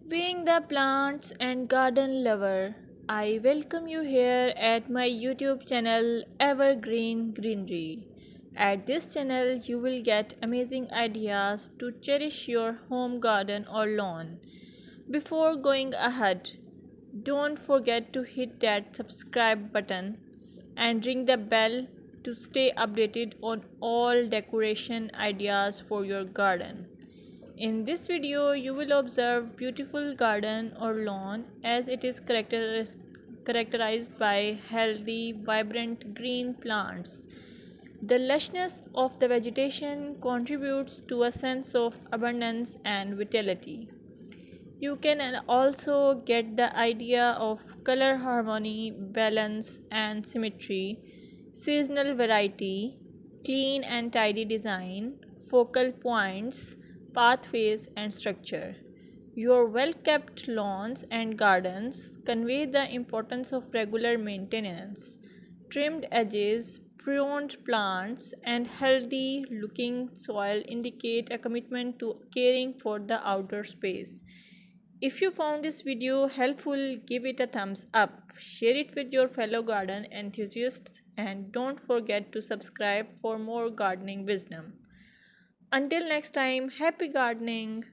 Being the plants and garden lover, I welcome you here at my YouTube channel Evergreen Greenery. At this channel, you will get amazing ideas to cherish your home garden or lawn. Before going ahead, don't forget to hit that subscribe button and ring the bell to stay updated on all decoration ideas for your garden. In this video, you will observe beautiful garden or lawn as it is characterized by healthy, vibrant green plants. The lushness of the vegetation contributes to a sense of abundance and vitality. You can also get the idea of color harmony, balance, and symmetry, seasonal variety, clean and tidy design, focal points, pathways, and structure. Your well kept lawns and gardens convey the importance of regular maintenance. Trimmed edges, pruned plants, and healthy looking soil indicate a commitment to caring for the outdoor space. If you found this video helpful, give it a thumbs up, share it with your fellow garden enthusiasts, and don't forget to subscribe for more gardening wisdom. Until next time, happy gardening!